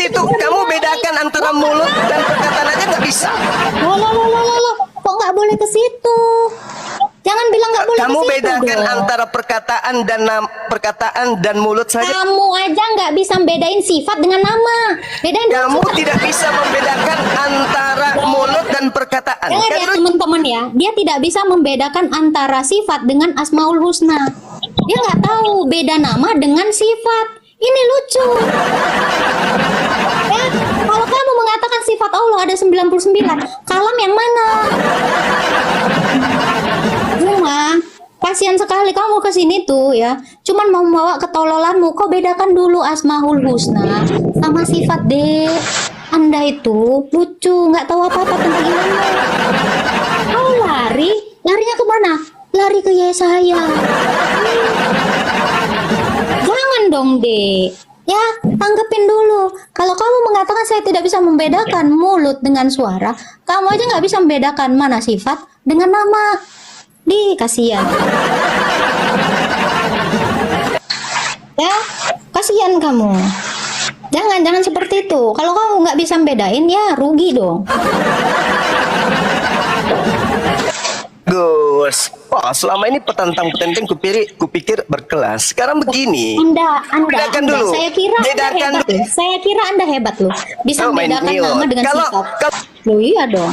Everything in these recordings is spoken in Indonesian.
situ. Kamu bedakan antara mulut dan perkataan aja nggak bisa. Loh. Kok nggak boleh ke situ? Jangan bilang nggak boleh Kamu ke situ bedakan dong. antara perkataan dan mulut saja. Kamu aja nggak bisa bedain sifat dengan nama. Bedain dulu Kamu sifat. tidak bisa membedakan antara mulut dan perkataan. Dengar Kan ya lu- teman-teman ya, dia tidak bisa membedakan antara sifat dengan Asmaul Husna. Dia nggak tahu beda nama dengan sifat. Ini lucu. Ya, kalau kamu mengatakan sifat Allah ada 99, kalam yang mana? Cuma kasihan sekali kamu ke sini tuh ya. Cuman mau membawa ketololanmu. Kau bedakan dulu Asmaul Husna sama sifat deh. Anda itu lucu, nggak tahu apa-apa tentang ilmu. Kau larinya kemana? Lari ke Yesaya. Jangan dong, Dek. Ya, tanggepin dulu. Kalau kamu mengatakan saya tidak bisa membedakan mulut dengan suara, kamu aja nggak bisa membedakan mana sifat dengan nama. Di, kasihan. Ya, kasihan kamu. Jangan seperti itu. Kalau kamu nggak bisa membedain, ya rugi dong. Gus, wah selama ini petantang-petenteng kupikir berkelas. Sekarang begini. Anda, Bedakan dulu. saya kira Anda Bedakan hebat dulu. loh. Saya kira Anda hebat loh. Bisa Oh, main membedakan mute. nama dengan Kalau- sifat. kalau- Loh iya dong.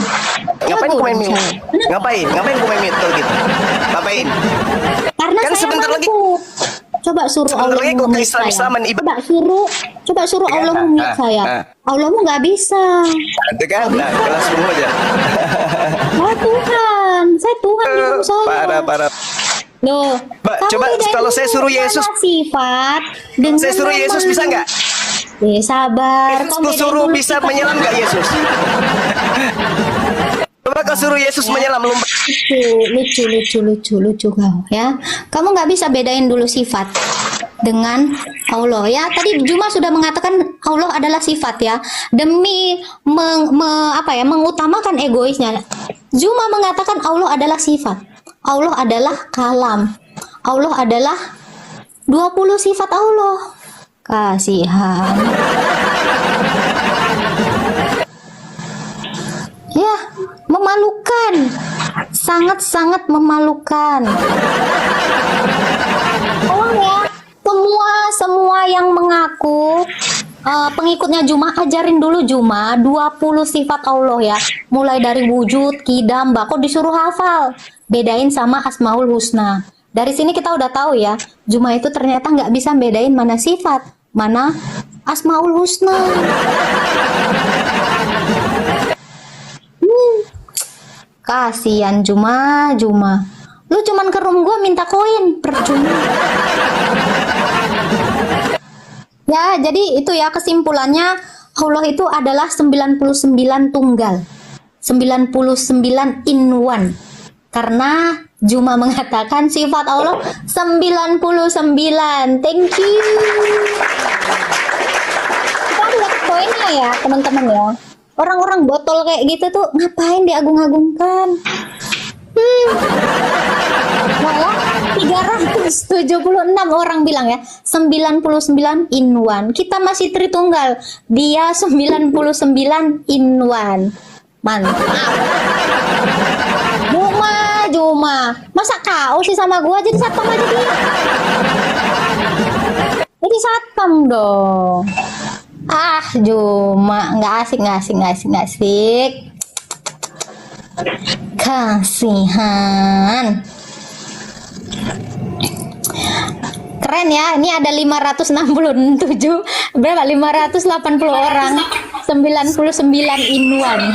Ngapain Jago ku main dong mute? saya. Ngapain ku main mute kalau gitu? Ngapain? Karena Kan saya sebentar mampu. Coba suruh Sebentar Allah lagi kok mute Islam-Islaman saya. ibadah. Coba suruh Ya, Allah ah, mute ah, saya. ah. Allahmu nggak bisa. Itu kan, nah, kelas semua aja. Saya Tuhan. Saya Tuhan di rumah saya. Parah. Loh, Mbak, kamu coba bedain kalau saya dulu suruh mana Yesus- sifat dengan Saya suruh nama. Yesus bisa nggak? Sabar. Yesus Kau ku bedain suruh dulu bisa sifat. menyelam nggak Yesus? Coba kau suruh Yesus menyelam lomba. Lucu kau ya. Kamu nggak bisa bedain dulu sifat dengan Allah ya. Tadi Juma sudah mengatakan Allah adalah sifat ya. Demi mengutamakan egoisnya, Juma mengatakan Allah adalah sifat. Allah adalah kalam. Allah adalah 20 sifat Allah. Kasihan. Ya, memalukan. Sangat-sangat memalukan. Tolong ya, semua yang mengaku pengikutnya Juma, ajarin dulu Juma 20 sifat Allah ya. Mulai dari wujud, kidam, kok disuruh hafal. Bedain sama Asmaul Husna. Dari sini kita udah tahu ya, Juma itu ternyata nggak bisa bedain mana sifat, mana Asmaul Husna. Kasihan Juma. Lu cuman ke room gua minta koin, percuma. Ya, jadi itu ya kesimpulannya, Allah itu adalah 99 tunggal. 99 in one. Karena Juma mengatakan sifat Allah 99. Thank you. Kita lihat poinnya ya, teman-teman ya. Orang-orang botol kayak gitu tuh ngapain diagung-agungkan? Malah 376 orang bilang ya 99 in one. Kita masih Tritunggal, dia 99 in one. Mantap. Juma, masa kau sih sama gua, jadi satpam aja dia. Jadi satpam dong. Juma nggak asik. Kasihan. Keren ya, ini ada 567, berapa? 580 orang, 99 in one.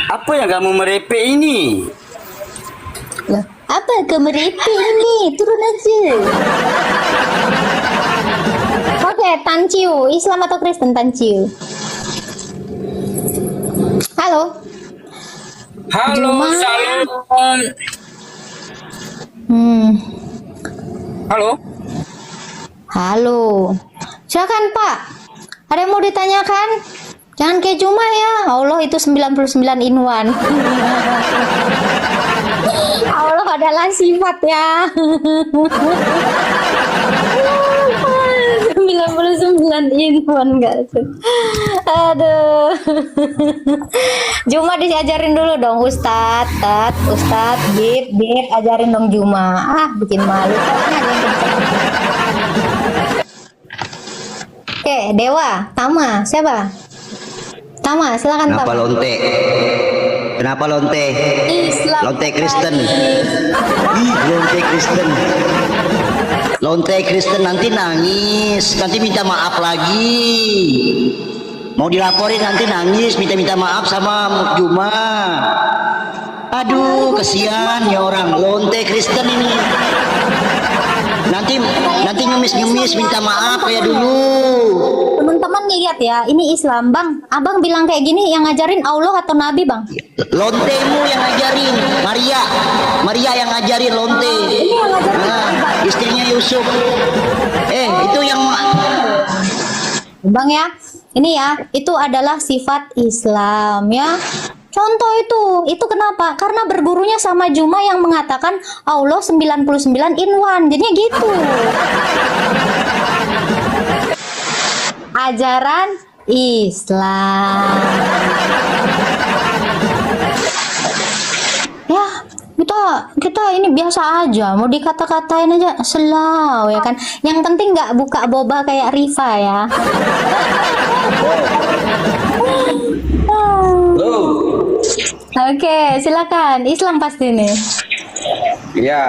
Apa yang kamu merepek ini? Loh, apa kemeripik ini? Turun aja. Oke, Tanciu, Islam atau Kristen Tanciu? Halo. Halo, Juma. salam. Halo. Halo. Silakan Pak. Ada yang mau ditanyakan? Jangan kayak Juma ya. Allah itu 99 in one. Allah adalah sifat ya. 99 in one gak sih? Aduh. Juma diajarin dulu dong Ustadz, Bib, ajarin dong Juma. Ah, bikin malu. Oke, Dewa, Tama, siapa? Tama, silakan Kenapa Tama. lonte? Kenapa lonte? Islam. Lonte Kristen. Ih, lonte Kristen. Lonte Kristen nanti nangis, nanti minta maaf lagi. Mau dilaporin nanti nangis, minta maaf sama Juma. Aduh, kesian ya orang lonte Kristen ini. Nanti ngemis minta maaf kayak dulu. Teman-teman nih lihat ya, ini Islam Bang. Abang bilang kayak gini yang ngajarin Allah atau Nabi Bang? Lontemu yang ngajarin, Maria yang ngajarin lonte. Ini yang ngajarin Nah, istrinya Yusuf. Itu yang Bang ya, ini ya, itu adalah sifat Islam ya. Contoh itu kenapa? Karena bergurunya sama Juma yang mengatakan Allah 99 in one. Jadinya gitu. Ajaran Islam. Ya, kita ini biasa aja, mau dikata-katain aja selau ya kan. Yang penting nggak buka boba kayak Rifa ya. Oke, silakan. Islam pasti nih. Ya,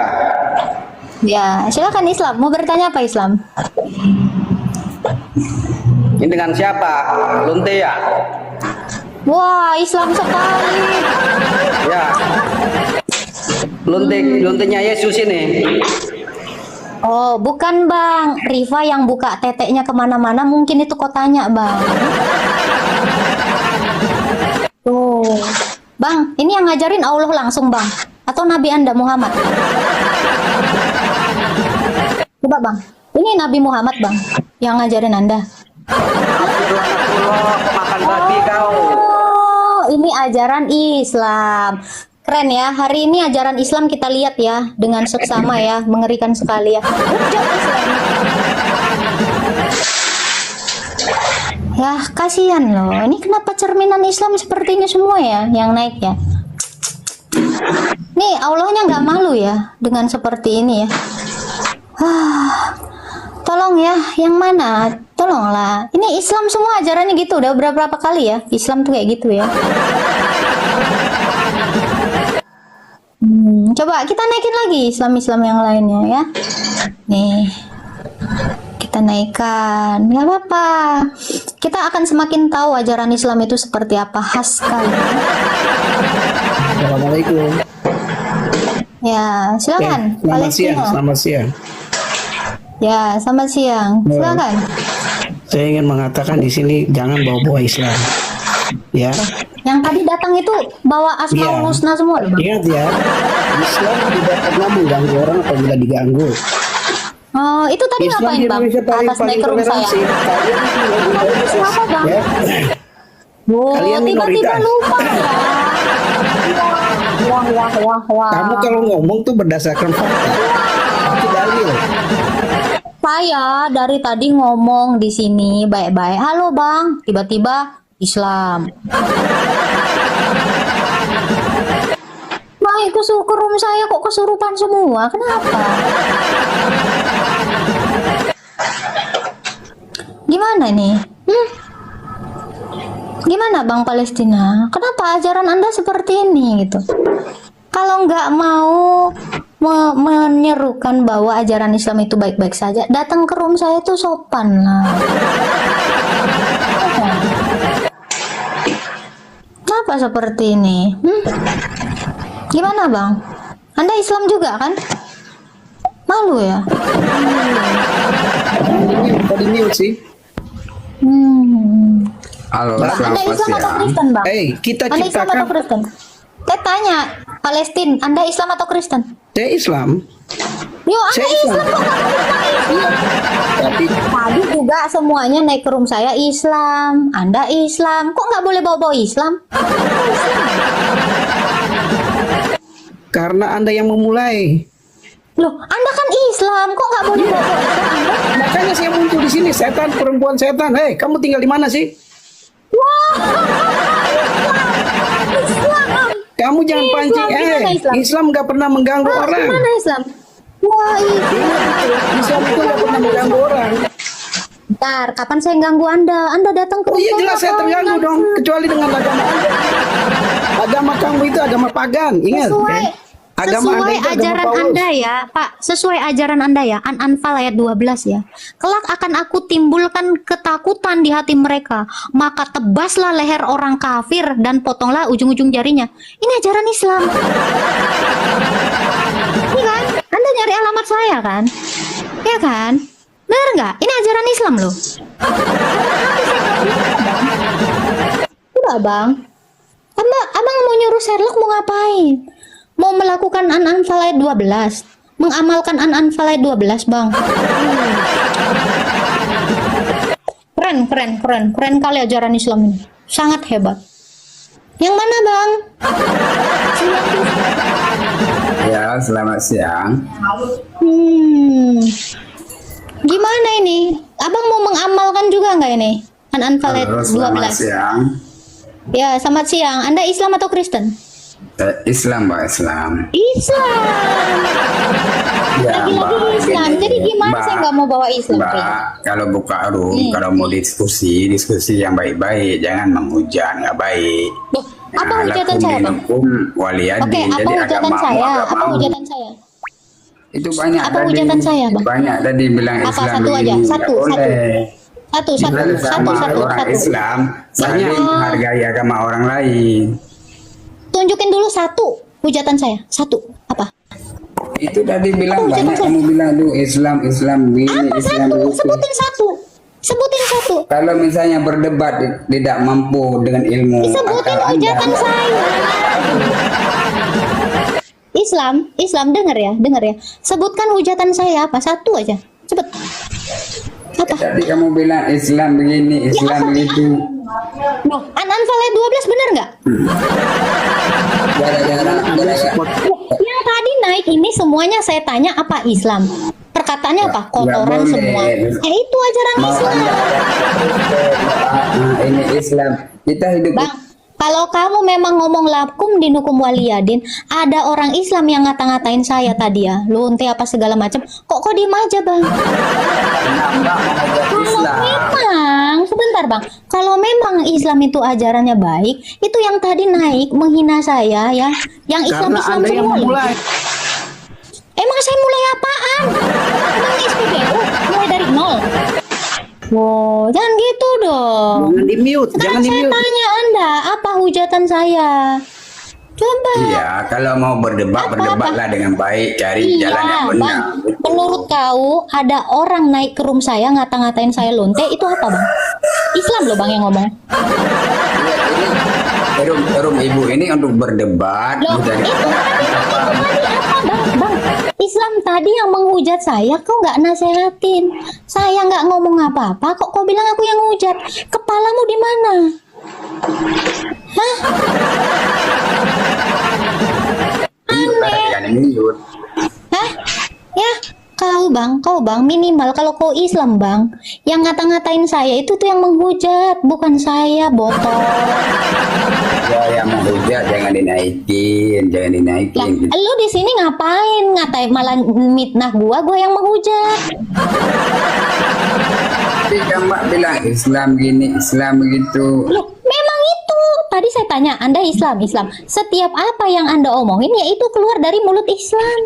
Ya, silakan Islam. Mau bertanya apa Islam? ini dengan siapa? Lonte ya? Wah, Islam sekali. Ya. Lontenya Yesus ini. Oh, bukan Bang. Rifa yang buka teteknya kemana-mana, mungkin itu kotanya Bang. Tuh. Bang, ini yang ngajarin Allah langsung Bang. Atau Nabi Anda Muhammad? Coba Bang. Ini Nabi Muhammad Bang. Yang ngajarin Anda. Pemakan babi kau. Oh, ini ajaran Islam. Keren ya. Hari ini ajaran Islam kita lihat ya dengan seksama ya, mengerikan sekali ya. Hujat Islam. Ya, kasihan loh. Ini kenapa cerminan Islam seperti ini semua ya yang naik ya? Nih, Allahnya nggak malu ya dengan seperti ini ya. Tolong ya, yang mana? Tolonglah. Ini Islam semua ajarannya gitu. Udah berapa kali ya? Islam tuh kayak gitu ya. Coba kita naikin lagi Islam-Islam yang lainnya ya. Nih, kita naikkan. Nggak apa-apa. Kita akan semakin tahu ajaran Islam itu seperti apa, khas sekali. Assalamualaikum. Ya, silakan. Selamat siang, Palestina. selamat siang. Ya, selamat siang. Silakan. Saya ingin mengatakan di sini jangan bawa-bawa Islam. Ya, Yang tadi datang itu bawa Asmaul Iya. Husna semua loh, Bang. ingat ya, Islam tidak pernah mengganggu orang apabila diganggu. Oh, itu tadi Islam ngapain, di Bang? Indonesia paling Atas naik ke room saya. toleransi. Kalian Siapa, Bang? ya, Wow, Kalian tiba-tiba minoritas. lupa ya. Wah. kamu kalau ngomong tuh berdasarkan fakta, itu dalil. Saya dari tadi ngomong di sini baik-baik. Halo, Bang. Tiba-tiba Islam. Baik ke room saya kok kesurupan semua. Kenapa? Gimana nih? Gimana Bang Palestina? Kenapa ajaran Anda seperti ini gitu? Kalau nggak mau menyerukan bahwa ajaran Islam itu baik-baik saja, datang ke room saya tuh sopan lah. Kenapa seperti ini? Gimana Bang? Anda Islam juga kan? Malu ya? Tadi mute sih. Halo, Bang, Anda Islam atau Kristen Bang? Kita Anda Islam atau ciptakan. Kristen? Saya tanya, Palestina, Anda Islam atau Kristen? Saya Islam. Yo, Anda Saya Islam Islam. kok nggak Kristen? Tapi Tadi juga semuanya naik ke room saya Islam, Anda Islam, kok nggak boleh bawa-bawa Islam? karena Anda yang memulai. Loh, Anda kan Islam, kok nggak boleh bawa Islam Anda? Makanya saya muncul di sini, setan, perempuan setan. Hei, kamu tinggal di mana sih? Wah, Islam. Kamu jangan Islam, pancing. gimana Islam? Islam nggak pernah mengganggu orang. Gimana Islam? Wah, Islam itu nggak pernah mengganggu orang. Bentar, kapan saya ganggu Anda? Anda datang ke Oh iya rumah jelas saya kamu, terganggu Anda. dong, kecuali dengan agama Anda. Agama kamu itu agama pagan, ingat. Sesuai, Agama Anda sesuai itu agama ajaran Paulus. Anda ya, Pak. Sesuai ajaran Anda ya, An-Anfal ayat 12 ya. Kelak akan aku timbulkan ketakutan di hati mereka, maka tebaslah leher orang kafir dan potonglah ujung-ujung jarinya. Ini ajaran Islam. Iya kan? Anda nyari alamat saya kan? Iya kan? Benar nggak? Ini ajaran Islam loh. Udah bang. Abang mau nyuruh Sherlock mau ngapain? Mau melakukan An-Anfal ayat 12, mengamalkan An-Anfal ayat 12 bang. Keren kali ajaran Islam ini. Sangat hebat. Yang mana bang? Ya, selamat siang. Gimana ini? Abang mau mengamalkan juga nggak ini? An-Anfal ayat Halo, selamat 12. siang. Ya, selamat siang. Anda Islam atau Kristen? Islam, Mbak, Islam. Islam. Ya, Lagi-lagi Islam. gini, Jadi gimana saya nggak mau bawa Islam? Mbak, kalau buka room, kalau mau diskusi yang baik-baik, jangan menghujat, nggak baik. Loh, apa Nah, hujatan lakum saya bang? dinukum waliyadin. Oke, apa Jadi hujatan agamamu, saya? Apa agamamu. hujatan saya? Itu banyak Apa tadi. hujatan saya, Bang? Banyak tadi bilang Apa? Islam Satu aja, begini, nggak satu. boleh. Satu. Kita sama orang Islam saling menghargai agama orang lain. Tunjukin dulu satu hujatan saya. Satu. Apa? Itu tadi bilang Apa hujatan banyak saya? kamu bilang tuh Islam begini, Apa Islam satu? begitu. Sebutin satu. Sebutin satu. Kalau misalnya berdebat tidak mampu dengan ilmu Sebutin akal hujatan Anda, saya. Islam dengar ya. Sebutkan hujatan saya apa? Satu aja. Cepet. Apa? tadi kamu bilang Islam begini, Islam begitu. Loh, An-Anfal ayat 12 benar nggak? Gara-gara Yang tadi naik ini semuanya saya tanya apa Islam? Perkataannya apa? Kotoran boleh. semua. Itu ajaran mau Islam. Anda ini Islam. Kita hidup Bang, kalau kamu memang ngomong lakum dinukum waliyadin, ada orang Islam yang ngata-ngatain saya tadi ya, lonte apa segala macam. Kok diem aja bang? Kalau Islam. memang, sebentar bang, kalau memang Islam itu ajarannya baik, itu yang tadi naik menghina saya ya, yang Islam Karena Islam Anda yang semua. loh. memulai. Emang saya mulai apaan? Emang SPBU mulai dari nol. Wow, jangan gitu dong. Jangan di mute, Sekarang jangan di saya mute. tanya Anda, apa hujatan saya? Coba. Iya, kalau mau berdebat, Apa-apa? berdebatlah dengan baik, cari jalan yang Iya, benar. bang. Betul. Menurut kau, ada orang naik ke room saya ngata-ngatain saya lonte, itu apa, bang? Islam loh, bang, yang ngomong. Rum ibu ini untuk berdebat, Loh, bukan itu tadi apa, bang? Islam tadi yang menghujat saya, kau nggak nasehatin. Saya nggak ngomong apa-apa, kok kau bilang aku yang hujat? Kepalamu di mana? Hah? Jangan minut. Hah? Ya, kau bang, minimal kalau kau Islam bang, yang ngata-ngatain saya itu tuh yang menghujat, bukan saya, botol. Ya, yang menghujat jangan dinaikin, jangan Lah, dinaikin. lu di sini ngapain ngatain malah mitnah gua yang menghujat. Tapi kan Mbak bilang Islam gini, Islam begitu. Loh, memang itu. Tadi saya tanya, Anda Islam. Setiap apa yang Anda omongin ya itu keluar dari mulut Islam.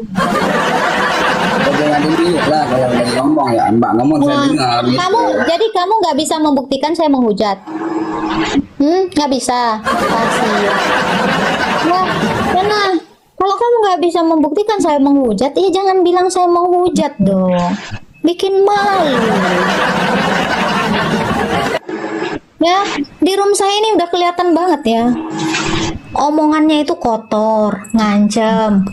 Jangan diminut lah kalau udah ngomong ya, Mbak ngomong saya Wah, dengar. Gitu. jadi kamu nggak bisa membuktikan saya menghujat. Nggak bisa. Pasti. Wah, karena kalau kamu nggak bisa membuktikan saya menghujat, ya jangan bilang saya menghujat dong. Bikin malu. Ya, di room saya ini udah kelihatan banget ya. Omongannya itu kotor, ngancem.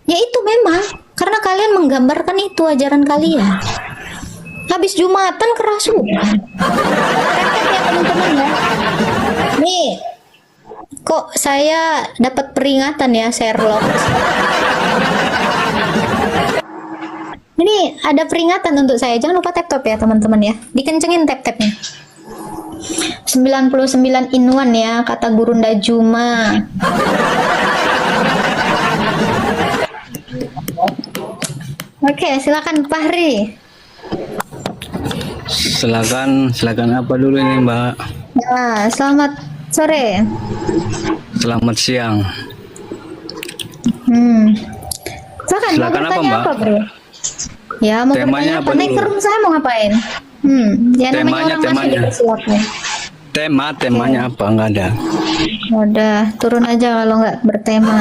Ya itu memang karena kalian menggambarkan itu ajaran kalian. Habis Jumatan kerasukan. Praktek ya teman-teman ya. Nih, kok saya dapat peringatan ya Sherlock. Ini ada peringatan untuk saya. Jangan lupa tap top ya teman-teman ya. Dikencengin tap-tapnya. 99 in 1 ya, kata Gurunda Juma. Oke, silakan Fahri. Silakan apa dulu ini Mbak? Ya, selamat sore. Selamat siang. Silakan mau Silakan apa, bertanya Mbak? apa, Bro? Ya, mau Temanya bertanya apa? apa Naik dulu? ke room saya mau ngapain? Ya namanya orang masih Temanya. silakan. Temanya apa? Enggak ada. Udah, turun aja kalau nggak bertema.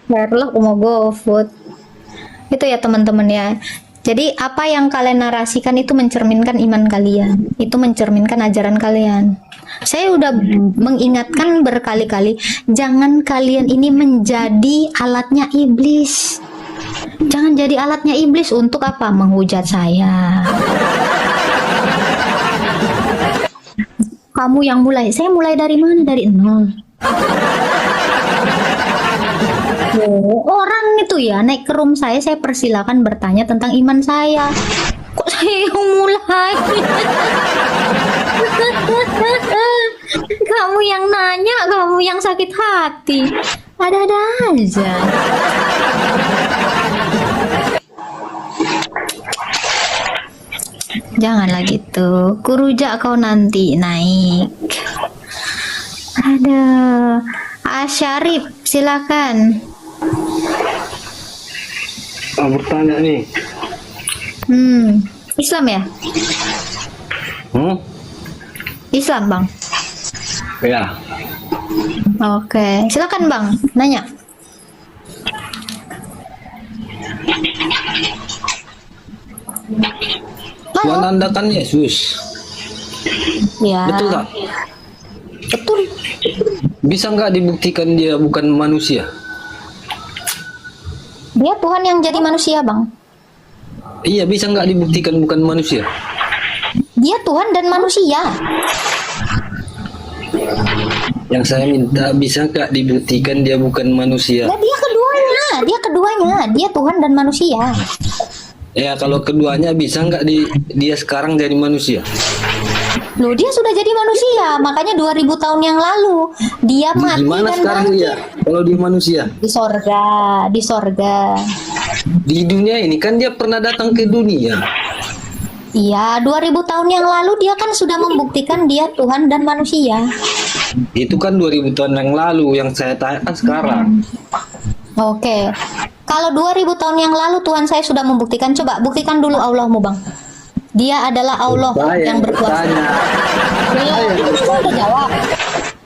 Sherlock mau GoFood. Itu ya teman-teman ya. Jadi apa yang kalian narasikan itu mencerminkan iman kalian. Itu mencerminkan ajaran kalian. Saya udah mengingatkan berkali-kali, jangan kalian ini menjadi alatnya iblis. Jangan jadi alatnya iblis untuk apa? Menghujat saya. Kamu yang mulai. Saya mulai dari mana? Dari nol. Oh, orang itu ya naik ke room saya persilakan bertanya tentang iman saya. Kok saya yang mulai? Kamu yang nanya, kamu yang sakit hati. Ada-ada aja. Janganlah gitu. Kurujak kau nanti naik. Ada Asyarif, silakan. Bertanya nih. Islam ya? Islam, Bang. Ya. Oke, silakan Bang, nanya. Tuhan Halo. Anda kan Yesus. Ya. Betul tak? Betul. Bisa nggak dibuktikan dia bukan manusia? Dia Tuhan yang jadi manusia, Bang. Iya, bisa nggak dibuktikan bukan manusia? Dia Tuhan dan manusia. Yang saya minta, bisa nggak dibuktikan dia bukan manusia? Nah, dia keduanya. Dia Tuhan dan manusia. Ya, kalau keduanya bisa nggak dia sekarang jadi manusia? Loh, dia sudah jadi manusia. Makanya 2000 tahun yang lalu dia mati Gimana dan sekarang bangkit. dia? Kalau dia manusia? Di sorga. Di dunia ini kan dia pernah datang ke dunia. Iya, 2000 tahun yang lalu dia kan sudah membuktikan dia Tuhan dan manusia. Itu kan 2000 tahun yang lalu, yang saya tanyakan sekarang. Oke. Kalau 2000 tahun yang lalu Tuhan saya sudah membuktikan, coba buktikan dulu Allahmu, Bang. Dia adalah Allah yang berkuasa. Itu saya udah jawab.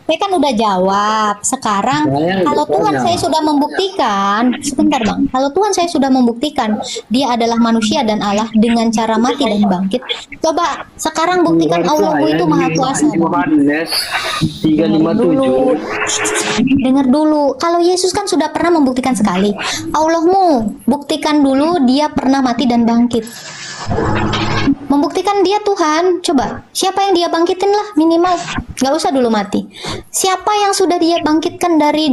Saya kan udah jawab. Sekarang Saya kalau Tuhan bertanya. saya sudah membuktikan, sebentar Bang. Kalau Tuhan saya sudah membuktikan dia adalah manusia dan Allah dengan cara mati dan bangkit. Coba sekarang buktikan Allahmu itu maha kuasa. Bang. Yohanes 3:57. Dengar dulu, kalau Yesus kan sudah pernah membuktikan sekali. Allahmu, buktikan dulu dia pernah mati dan bangkit. Membuktikan dia Tuhan, coba. Siapa yang dia bangkitin lah minimal. Gak usah dulu mati. Siapa yang sudah dia bangkitkan dari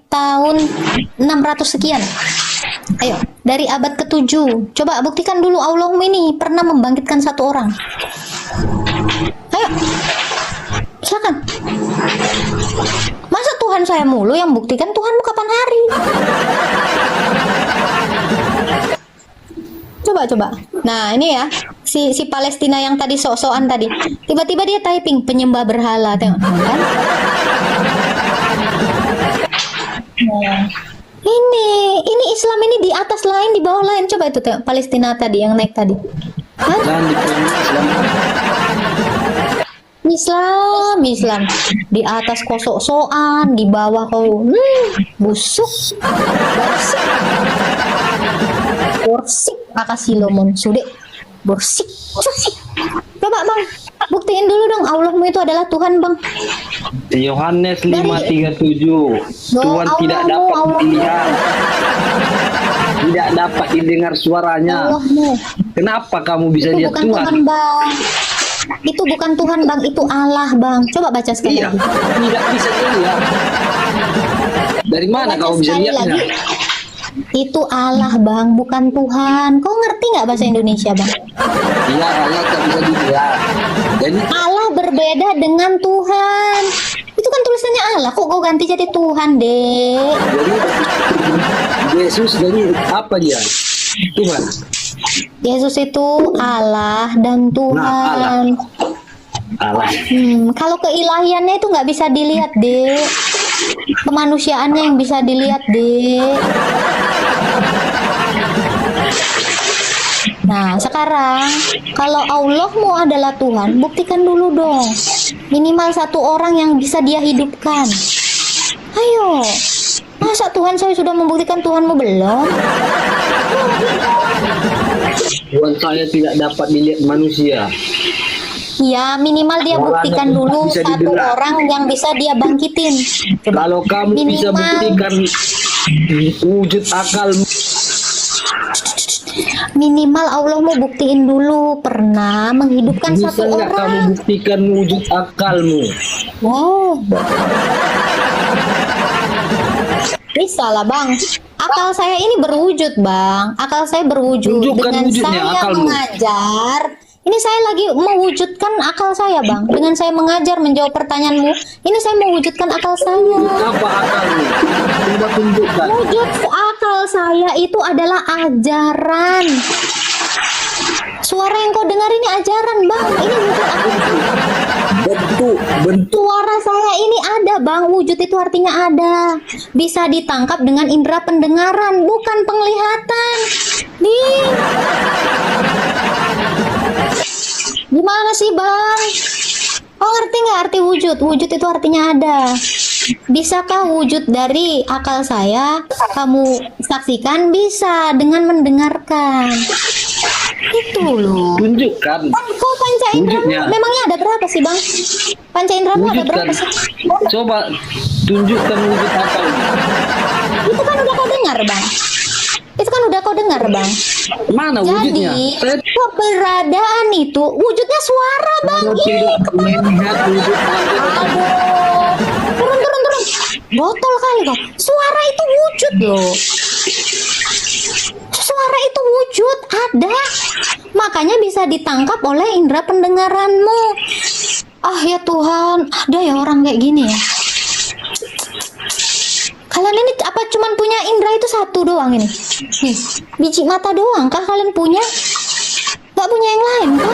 tahun 600 sekian? Ayo, dari abad ke-7. Coba buktikan dulu Allahmu ini pernah membangkitkan satu orang. Ayo. Silakan. Masa Tuhan saya mulu yang buktikan? Tuhanmu kapan hari? Coba. Nah, ini ya. Si Palestina yang tadi sok-sokan tadi. Tiba-tiba dia typing penyembah berhala, tengok kan? Nah, ini Islam ini di atas lain, di bawah lain. Coba itu tengok Palestina tadi yang naik tadi. Hah? Dan di Islam di atas kau sok-sokan, di bawah kau busuk. Borsik akasilomon sude borsik. Coba Bang, buktiin dulu dong Allahmu itu adalah Tuhan, Bang. Yohanes 5:37. Tuhan tidak Allahmu, dapat Allahmu. dilihat, tidak dapat didengar suaranya. Allahmu. Kenapa kamu bisa Itu lihat bukan Tuhan? Tuhan, Bang. Itu bukan Tuhan, Bang, itu Allah, Bang. Coba baca sekali Iya, lagi. tidak bisa dilihat. Dari mana Baca kamu bisa sekali lihatnya? lagi. Itu Allah bang, bukan Tuhan. Kau ngerti nggak bahasa Indonesia bang? Iya, Allah tak bisa dilihat. Jadi Allah berbeda dengan Tuhan. Itu kan tulisannya Allah. Kok kau ganti jadi Tuhan dek? Yesus jadi apa dia? Tuhan. Yesus itu Allah dan Tuhan. Allah. Kalau keilahiannya itu nggak bisa dilihat dek. Kemanusiaannya yang bisa dilihat dek. Nah, sekarang kalau Allahmu adalah Tuhan, buktikan dulu dong. Minimal satu orang yang bisa dia hidupkan. Ayo. Masa Tuhan saya sudah membuktikan, Tuhanmu belum? Tuhan saya tidak dapat dilihat manusia. Ya, minimal dia Orang buktikan yang dulu bisa satu digerak. orang yang bisa dia bangkitin. Kalau kamu bisa Minimal. buktikan wujud akal, Minimal Allah mau buktiin dulu pernah menghidupkan bisa satu nggak kamu orang. buktikan wujud akalmu? Wow. Bisa lah bang. Akal saya ini berwujud bang. Akal saya berwujud. Tunjukkan Dengan wujudnya, saya akalmu. mengajar. Ini saya lagi mewujudkan akal saya bang. Dengan saya mengajar menjawab pertanyaanmu. Ini saya mewujudkan akal saya. Apa akalmu? Coba tunjukkan. Wujud akal saya itu adalah ajaran. Suara yang kau dengar ini ajaran bang. Ini wujud akal. Bentuk Suara saya ini ada bang. Wujud itu artinya ada. Bisa ditangkap dengan indera pendengaran, bukan penglihatan. Nih. Gimana sih bang? Oh ngerti nggak arti wujud? Wujud itu artinya ada. Bisakah wujud dari akal saya kamu saksikan? Bisa dengan mendengarkan. Itu loh. tunjukkan. Kan kau panca indera Wujudnya. memangnya ada berapa sih bang? Panca inderamu ada Wujudkan. berapa sih? Coba tunjukkan wujud akalmu. Itu kan udah kau dengar bang. Itu kan udah kau dengar bang. Mana wujudnya? Jadi Saya keberadaan itu wujudnya suara bang. kalau Ini tidak melihat wujud akal. aduh. Turun. Botol kali kau. Suara itu wujud loh. Suara itu wujud ada. Makanya bisa ditangkap oleh indera pendengaranmu. Ah ya Tuhan, ada ya orang kayak gini ya. Kalian ini apa cuman punya indera itu satu doang ini? Nih, biji mata doang kah kalian punya? Gak punya yang lain kah?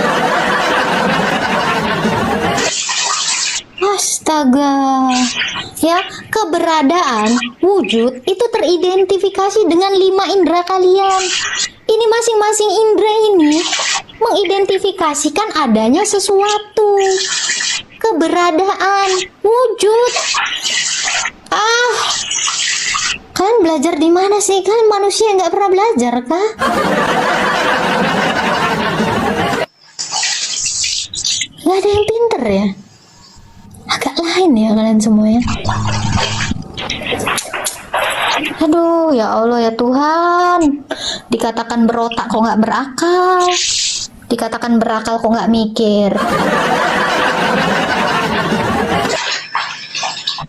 Astaga. Ya, keberadaan wujud itu teridentifikasi dengan 5 indera kalian. Ini masing-masing indera ini mengidentifikasikan adanya sesuatu. Keberadaan wujud. Kalian belajar di mana sih? Kalian manusia nggak pernah belajar kah? Gak ada yang pinter ya? Agak lain ya kalian semua ya. Aduh ya Allah ya Tuhan. Dikatakan berotak kok nggak berakal. Dikatakan berakal kok nggak mikir.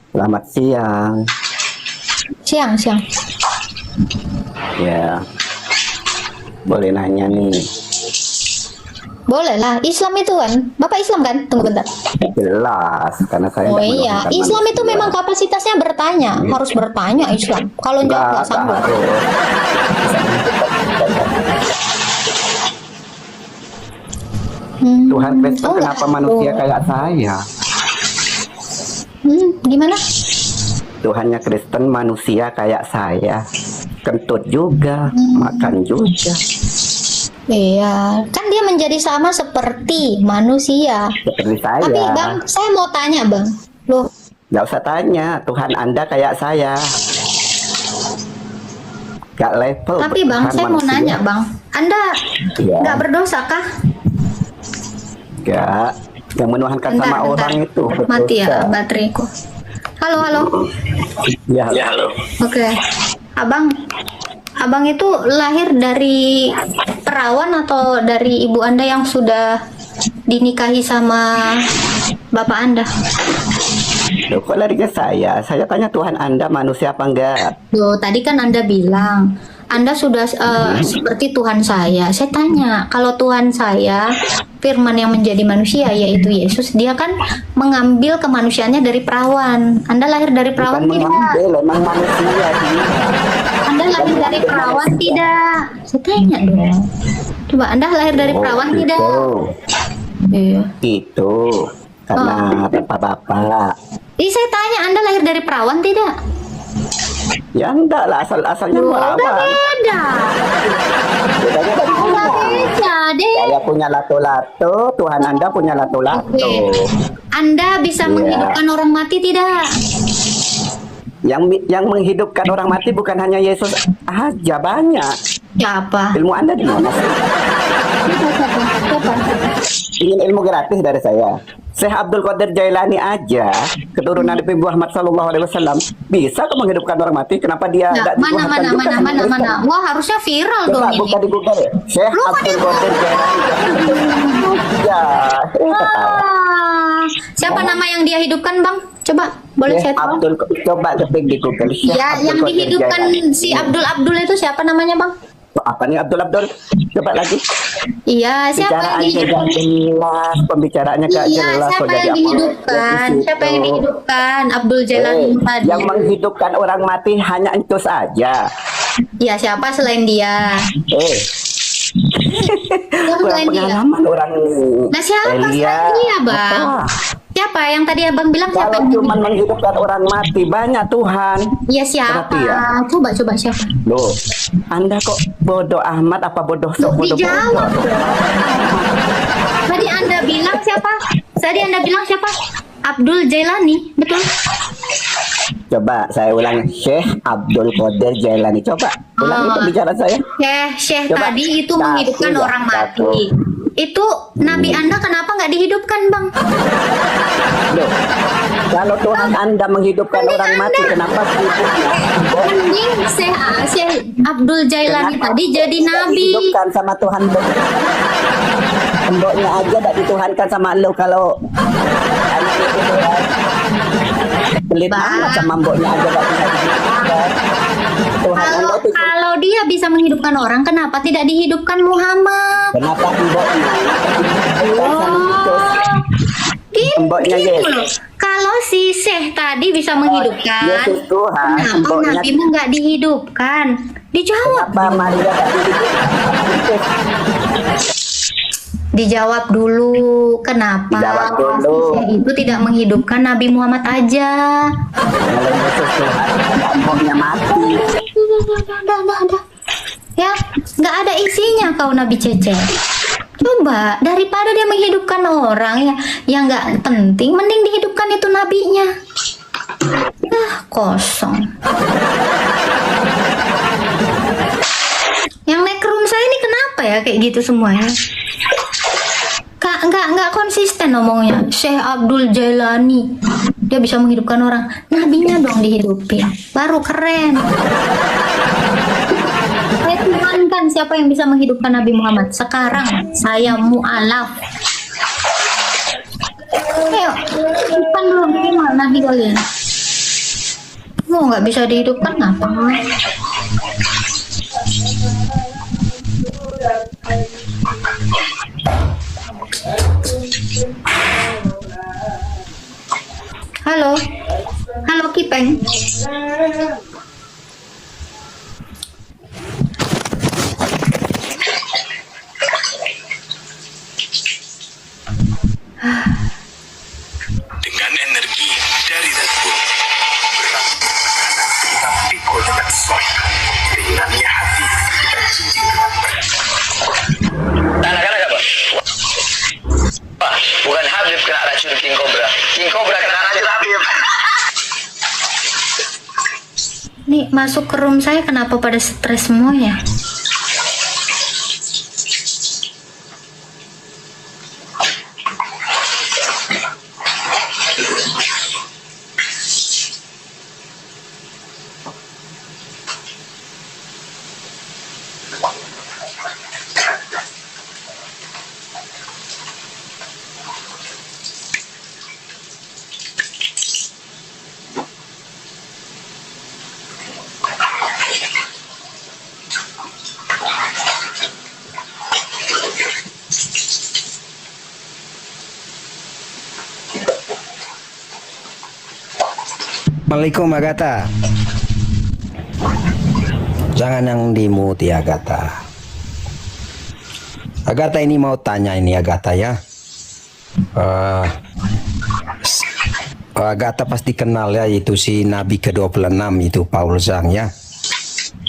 Selamat siang. Siang. Ya. Boleh nanya nih. Boleh lah, Islam itu kan. Bapak Islam kan? Tunggu bentar. Jelas, karena saya Oh tidak iya, menuhankan Islam itu manusia. memang kapasitasnya bertanya. Harus bertanya Islam. Kalau jawab nggak Enggak sanggup. harus. Tuhan Kristen Oh, nggak kenapa harus. manusia kayak saya? Gimana? Tuhannya Kristen manusia kayak saya. Kentut juga, makan juga. Iya, kan dia menjadi sama seperti manusia. Seperti saya. Tapi bang, saya mau tanya bang. Loh, Gak usah tanya, Tuhan Anda kayak saya. Gak level. tapi bang, Tuhan saya mau manusia. nanya bang. Anda Iya. nggak berdosa kah? Gak. Yang menuhankan sama orang itu. Mati ya berdosa. bateraiku. Halo. Ya, halo. Oke, abang itu lahir dari perawan atau dari ibu Anda yang sudah dinikahi sama bapak Anda? Loh, kok lari ke saya? Saya tanya Tuhan Anda manusia apa enggak? Loh, tadi kan Anda bilang Anda sudah seperti Tuhan saya. Saya tanya, kalau Tuhan saya, Firman yang menjadi manusia yaitu Yesus, dia kan mengambil kemanusiaannya dari perawan. Anda lahir dari Bukan perawan tidak? mengambil, emang manusia sih. Anda lahir dari perawan tidak? Saya tanya dong. Coba Anda lahir dari perawan tidak? Iya. Itu karena bapak-bapak. Ih, saya tanya Anda lahir dari perawan tidak? Ya enggak lah, asal-asalnya Loh, udah perawan. beda. Bedanya dari Udah mana? beda deh. Saya punya lato-lato, Tuhan Anda punya lato-lato. Oke. Anda bisa Iya. menghidupkan orang mati tidak? Yang menghidupkan orang mati bukan hanya Yesus aja, banyak. Siapa? Ilmu Anda di mana sih? Siapa? Ingin ilmu gratis dari saya. Syekh Abdul Qadir Jailani aja, keturunan Nabi Muhammad SAW, bisa kok menghidupkan orang mati. Kenapa dia Nah, tidak dituhankan juga sama Kristen? Wah, harusnya viral dong Coba ini. buka di Google ya. Syekh Lu kan Abdul Qadir Jailani. Ya, ketawa. Siapa nama yang dia hidupkan, Bang? Coba, boleh saya Syekh tahu? Abdul, coba ketik di Google. Syekh Ya, Abdul yang Qadir dihidupkan Jailani. si Abdul itu siapa namanya, Bang? Apa nih Abdul? Coba lagi. Iya, siapa yang Pembicaraannya dihidupkan? gak jelas, pembicaraannya gak Iya, jelas. siapa kok jadi yang apa? dihidupkan? Di Siapa yang situ. dihidupkan? Abdul Jailani tadi. Yang menghidupkan orang mati hanya entus saja. Iya, siapa selain dia? Kurang selain dia? pengalaman orang. Nah, siapa Elia. selain dia, Bang? Apa? Siapa yang tadi Abang bilang siapa? Kalau yang cuma menghidupkan orang mati banyak Tuhan. Iya, siapa? Berarti ya? Coba siapa? Loh, Anda kok bodoh Ahmad apa bodoh sok bodoh Dijawab bodoh? dong. Tadi Anda bilang siapa? Tadi Anda bilang siapa? Abdul Jailani, betul? Coba saya ulang, Syekh Abdul Qadir Jailani. Coba ulangi pembicaraan saya. Syekh Coba. tadi itu Satu, menghidupkan ya, orang satu. mati. Itu Nabi Anda kenapa nggak dihidupkan, Bang? Loh, kalau Tuhan Anda menghidupkan orang mati, kenapa hidupnya? Mending Syekh Abdul Jailani Kenapa? tadi jadi nabi. Dihidupkan sama Tuhan. Mboknya aja tidak dituhankan sama lo kalau anak itu Tuhan. Pelit Bang. banget sama mboknya aja tidak bisa dihidupkan. Tuhan Anda itu Kalau dia bisa menghidupkan orang, kenapa tidak dihidupkan Muhammad? kenapa mboknya? Mboknya Gitu Yesus. loh. Kalau si Syekh tadi bisa menghidupkan, Yesus Tuhan, kenapa mboknya Nabi nggak dihidupkan? Dijawab. kenapa Maria tidak dihidupkan? Dijawab dulu, kenapa Dijawab dulu. si Syekh itu tidak menghidupkan Nabi Muhammad aja? Kalau Yesus Tuhan, mboknya mati. Udah. Ya, nggak ada isinya kau Nabi Cece. Coba, daripada dia menghidupkan orang yang nggak penting, mending dihidupkan itu nabinya. Kosong. Yang naik room saya ini kenapa ya kayak gitu semuanya? Nggak konsisten ngomongnya. Syekh Abdul Jailani, dia bisa menghidupkan orang. Nabinya dong dihidupin, baru keren. Saya tuhankan siapa yang bisa menghidupkan Nabi Muhammad. Sekarang saya mu'alaf. Ayo, hidupkan dulu minimal Nabi kalian. Mau nggak bisa dihidupkan ngapa? Halo, halo Kipeng. Dengan energi dari Red Bull, berat tekanan kita pikul dengan soy, ringannya hati kita cincin dengan berat. Anak-anak apa? Wah, bukan Habib kena racun King Cobra. King Cobra kena racun Habib. Nih masuk ke room saya kenapa pada stres semua ya? Assalamualaikum Agatha. Jangan yang di-mute ya Agatha. Agatha ini mau tanya ini Agatha ya. Agatha pasti kenal ya itu si Nabi ke-26 itu Paul Zhang ya.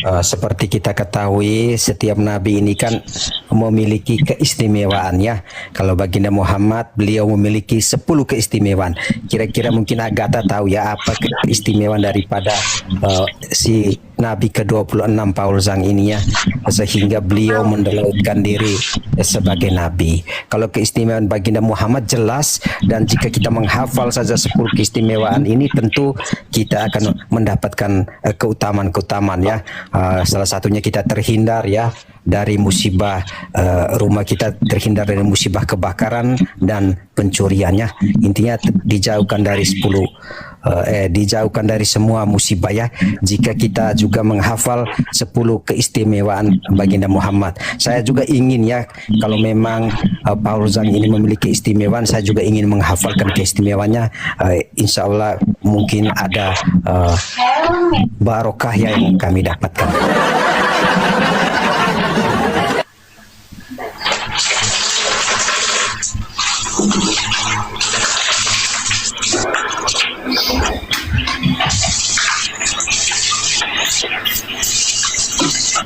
Seperti kita ketahui setiap nabi ini kan memiliki keistimewaan ya. Kalau baginda Muhammad beliau memiliki 10 keistimewaan. Kira-kira mungkin Agatha tahu ya apa keistimewaan daripada si Nabi ke-26 Paul Zhang ini ya, sehingga beliau mendelautkan diri sebagai nabi. Kalau keistimewaan baginda Muhammad jelas, dan jika kita menghafal saja 10 keistimewaan ini tentu kita akan mendapatkan keutamaan-keutamaan ya. Salah satunya kita terhindar ya dari musibah, rumah kita terhindar dari musibah kebakaran dan pencuriannya. Intinya dijauhkan dari dijauhkan dari semua musibah ya, jika kita juga menghafal 10 keistimewaan baginda Muhammad. Saya juga ingin ya, kalau memang Paul Zhang ini memiliki keistimewaan, saya juga ingin menghafalkan keistimewaannya. Insya Allah mungkin ada barokah yang kami dapatkan.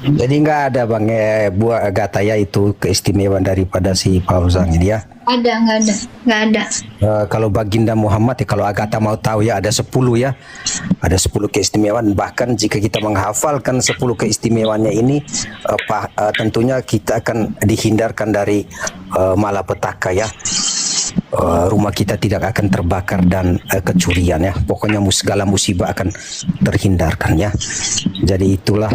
Jadi nggak ada Bang buah Agatha ya itu keistimewaan daripada si Paul Zhang ini ya? Nggak ada. Kalau baginda Muhammad ya, kalau Agatha mau tahu ya ada 10 ya, ada 10 keistimewaan. Bahkan jika kita menghafalkan 10 keistimewaannya ini, tentunya kita akan dihindarkan dari malapetaka ya. Rumah kita tidak akan terbakar dan kecurian ya. Pokoknya segala musibah akan terhindarkan ya. Jadi itulah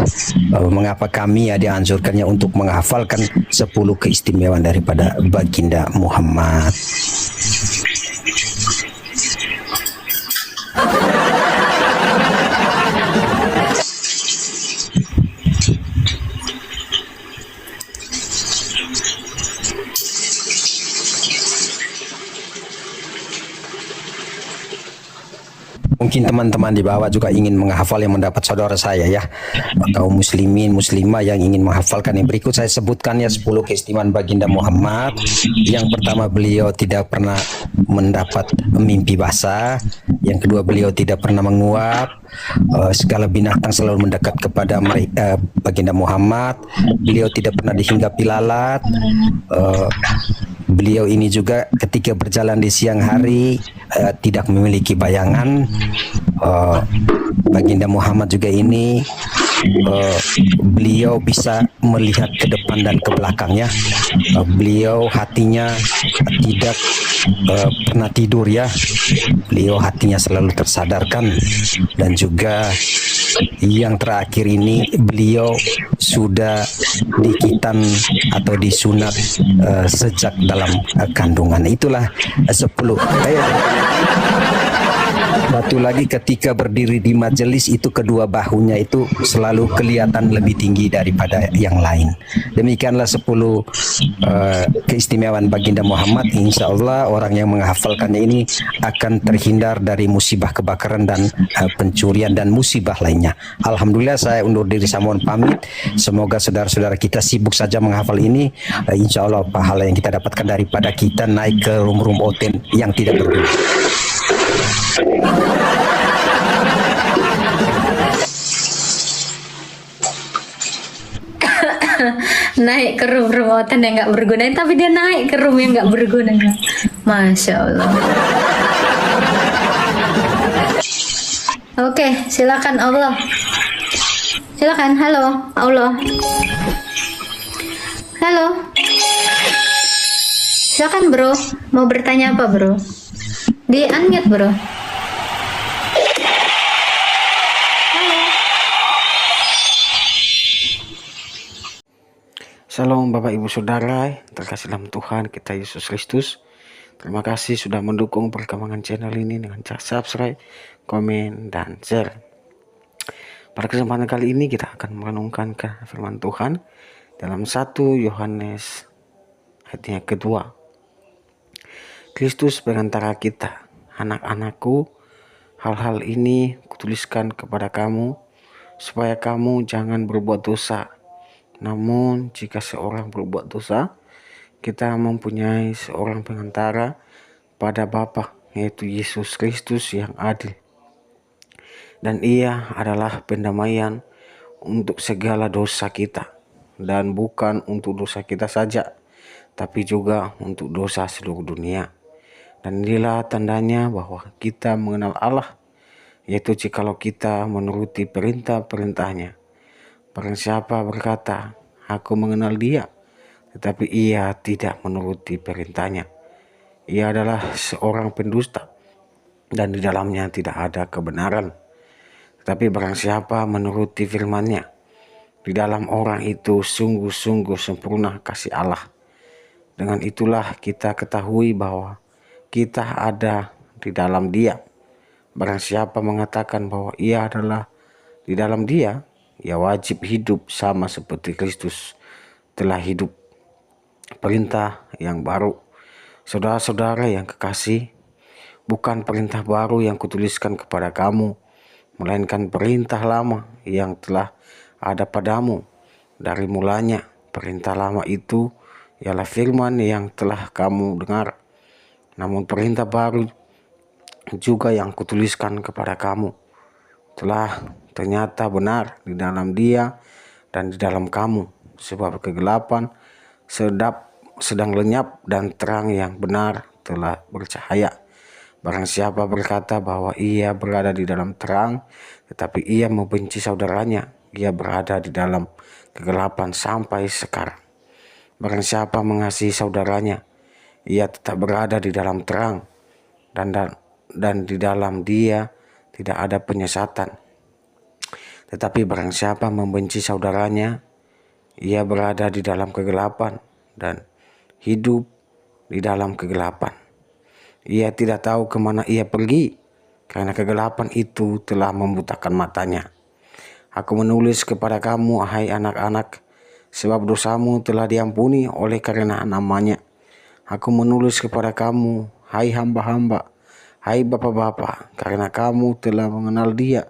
mengapa kami ya dianjurkannya untuk menghafalkan 10 keistimewaan daripada baginda Muhammad. Mungkin teman-teman di bawah juga ingin menghafal yang mendapat saudara saya ya, kaum muslimin muslimah yang ingin menghafalkan. Yang berikut saya sebutkan ya 10 keistimewaan baginda Muhammad. Yang pertama, beliau tidak pernah mendapat mimpi basah. Yang kedua, beliau tidak pernah menguap. Segala binatang selalu mendekat kepada baginda Muhammad. Beliau tidak pernah dihinggapi lalat. Beliau ini juga ketika berjalan di siang hari tidak memiliki bayangan. Baginda Muhammad juga ini beliau bisa melihat ke depan dan ke belakangnya. Beliau hatinya tidak pernah tidur ya. Beliau hatinya selalu tersadarkan. Dan juga yang terakhir ini, beliau sudah dikitan atau disunat sejak dalam kandungan. Itulah 10. Satu lagi, ketika berdiri di majelis itu kedua bahunya itu selalu kelihatan lebih tinggi daripada yang lain. Demikianlah 10 keistimewaan baginda Muhammad. Insya Allah orang yang menghafalkannya ini akan terhindar dari musibah kebakaran dan pencurian dan musibah lainnya. Alhamdulillah, saya undur diri, saya mohon pamit. Semoga saudara-saudara kita sibuk saja menghafal ini. Insya Allah pahala yang kita dapatkan daripada kita naik ke room-room oten yang tidak berguna. Naik ke room oten yang nggak berguna, tapi dia naik ke room yang nggak berguna. Masya Allah. Oke, silakan Allah. Silakan, halo Allah. Halo. Silakan bro, mau bertanya apa bro? Di unmute bro. Shalom Bapak Ibu Saudara, terkasih dalam Tuhan kita Yesus Kristus. Terima kasih sudah mendukung perkembangan channel ini dengan cara subscribe, komen, dan share. Pada kesempatan kali ini kita akan merenungkan ke firman Tuhan dalam 1 Yohanes ayatnya kedua. Kristus berantara kita, anak-anakku, hal-hal ini kutuliskan kepada kamu, supaya kamu jangan berbuat dosa. Namun jika seorang berbuat dosa, kita mempunyai seorang pengantara pada Bapa, yaitu Yesus Kristus yang adil. Dan ia adalah pendamaian untuk segala dosa kita, dan bukan untuk dosa kita saja, tapi juga untuk dosa seluruh dunia. Dan inilah tandanya bahwa kita mengenal Allah, yaitu jikalau kita menuruti perintah-perintahnya. Barang siapa berkata, aku mengenal dia, tetapi ia tidak menuruti perintahnya, ia adalah seorang pendusta, dan di dalamnya tidak ada kebenaran. Tetapi barang siapa menuruti firman-Nya, di dalam orang itu sungguh-sungguh sempurna kasih Allah. Dengan itulah kita ketahui bahwa kita ada di dalam Dia. Barang siapa mengatakan bahwa ia adalah di dalam Dia, ia wajib hidup sama seperti Kristus telah hidup. Perintah yang baru, saudara-saudara yang kekasih, bukan perintah baru yang kutuliskan kepada kamu, melainkan perintah lama yang telah ada padamu dari mulanya. Perintah lama itu ialah firman yang telah kamu dengar. Namun perintah baru juga yang kutuliskan kepada kamu telah ternyata benar di dalam Dia dan di dalam kamu, sebab kegelapan sedang lenyap dan terang yang benar telah bercahaya. Barang siapa berkata bahwa ia berada di dalam terang, tetapi ia membenci saudaranya, ia berada di dalam kegelapan sampai sekarang. Barang siapa mengasihi saudaranya, ia tetap berada di dalam terang, dan di dalam dia tidak ada penyesatan. Tetapi barang siapa membenci saudaranya, ia berada di dalam kegelapan dan hidup di dalam kegelapan. Ia tidak tahu kemana ia pergi, karena kegelapan itu telah membutakan matanya. Aku menulis kepada kamu, hai anak-anak, sebab dosamu telah diampuni oleh karena namanya. Aku menulis kepada kamu, hai hamba-hamba, hai bapak-bapak, karena kamu telah mengenal Dia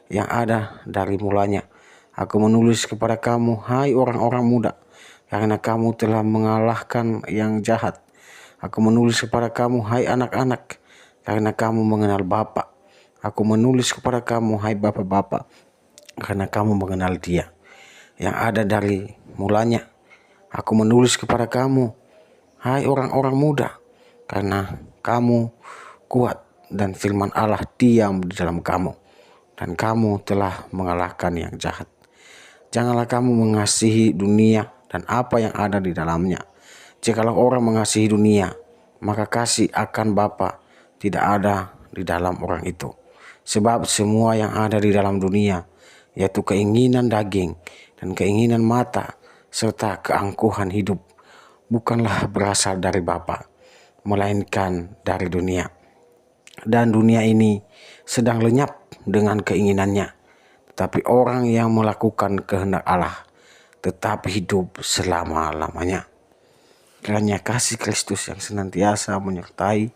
yang ada dari mulanya. Aku menulis kepada kamu, hai orang-orang muda, karena kamu telah mengalahkan yang jahat. Aku menulis kepada kamu, hai anak-anak, karena kamu mengenal Bapa. Aku menulis kepada kamu, hai bapak-bapak, karena kamu mengenal Dia yang ada dari mulanya. Aku menulis kepada kamu, hai orang-orang muda, karena kamu kuat dan firman Allah diam di dalam kamu, dan kamu telah mengalahkan yang jahat. Janganlah kamu mengasihi dunia dan apa yang ada di dalamnya. Jikalau orang mengasihi dunia, maka kasih akan Bapa tidak ada di dalam orang itu. Sebab semua yang ada di dalam dunia, yaitu keinginan daging dan keinginan mata, serta keangkuhan hidup, bukanlah berasal dari Bapa, melainkan dari dunia. Dan dunia ini sedang lenyap dengan keinginannya, tetapi orang yang melakukan kehendak Allah tetap hidup selama-lamanya. Kiranya kasih Kristus yang senantiasa menyertai,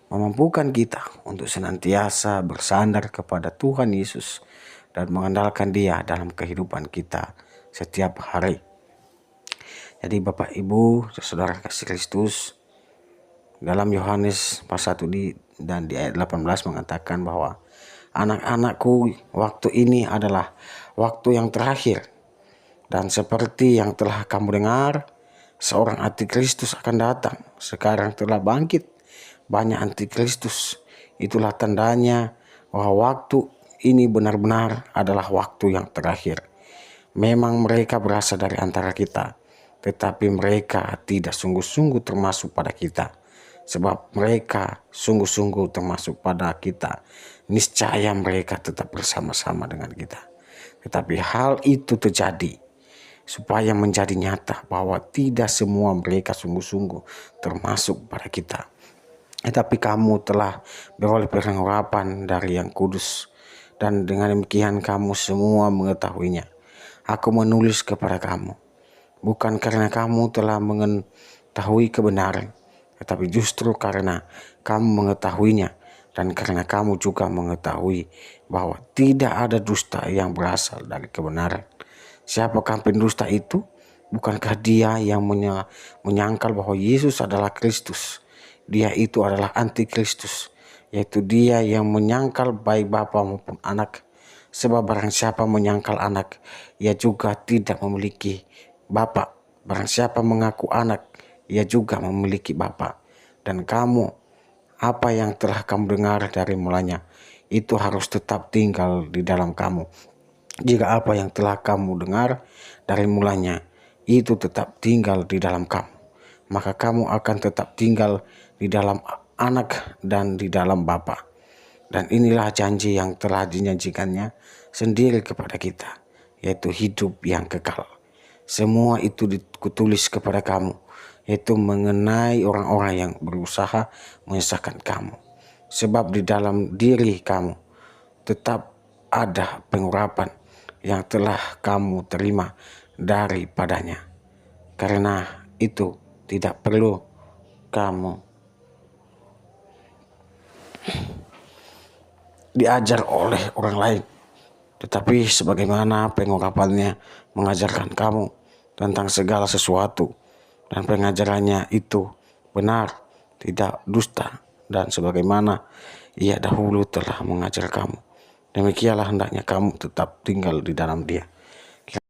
memampukan kita untuk senantiasa bersandar kepada Tuhan Yesus dan mengandalkan Dia dalam kehidupan kita setiap hari. Jadi Bapak Ibu, saudara kasih Kristus, dalam Yohanes pasal 1 dan di ayat 18 mengatakan bahwa anak-anakku, waktu ini adalah waktu yang terakhir. Dan seperti yang telah kamu dengar, seorang antikristus akan datang. Sekarang telah bangkit banyak antikristus. Itulah tandanya bahwa waktu ini benar-benar adalah waktu yang terakhir. Memang mereka berasal dari antara kita, tetapi mereka tidak sungguh-sungguh termasuk pada kita. Sebab mereka sungguh-sungguh termasuk pada kita, niscaya mereka tetap bersama-sama dengan kita. Tetapi hal itu terjadi supaya menjadi nyata bahwa tidak semua mereka sungguh-sungguh termasuk pada kita. Tetapi kamu telah beroleh pengharapan dari Yang Kudus, dan dengan demikian kamu semua mengetahuinya. Aku menulis kepada kamu, bukan karena kamu telah mengetahui kebenaran, tetapi justru karena kamu mengetahuinya Dan karena kamu juga mengetahui bahwa tidak ada dusta yang berasal dari kebenaran. Siapakah pendusta itu? Bukankah dia yang menyangkal bahwa Yesus adalah Kristus? Dia itu adalah antikristus, yaitu dia yang menyangkal baik Bapa maupun Anak. Sebab barang siapa menyangkal Anak, ia juga tidak memiliki Bapa. Barang siapa mengaku Anak, ia juga memiliki Bapa. Dan kamu, apa yang telah kamu dengar dari mulanya, itu harus tetap tinggal di dalam kamu. Jika apa yang telah kamu dengar dari mulanya, itu tetap tinggal di dalam kamu, maka kamu akan tetap tinggal di dalam Anak dan di dalam Bapa. Dan inilah janji yang telah dinyanyikannya sendiri kepada kita, yaitu hidup yang kekal. Semua itu ditulis kepada kamu, yaitu mengenai orang-orang yang berusaha menyesatkan kamu. Sebab di dalam diri kamu tetap ada pengurapan yang telah kamu terima daripadanya. Karena itu tidak perlu kamu diajar oleh orang lain, tetapi sebagaimana pengurapannya mengajarkan kamu tentang segala sesuatu, dan pengajarannya itu benar, tidak dusta, dan sebagaimana ia dahulu telah mengajar kamu, demikianlah hendaknya kamu tetap tinggal di dalam Dia.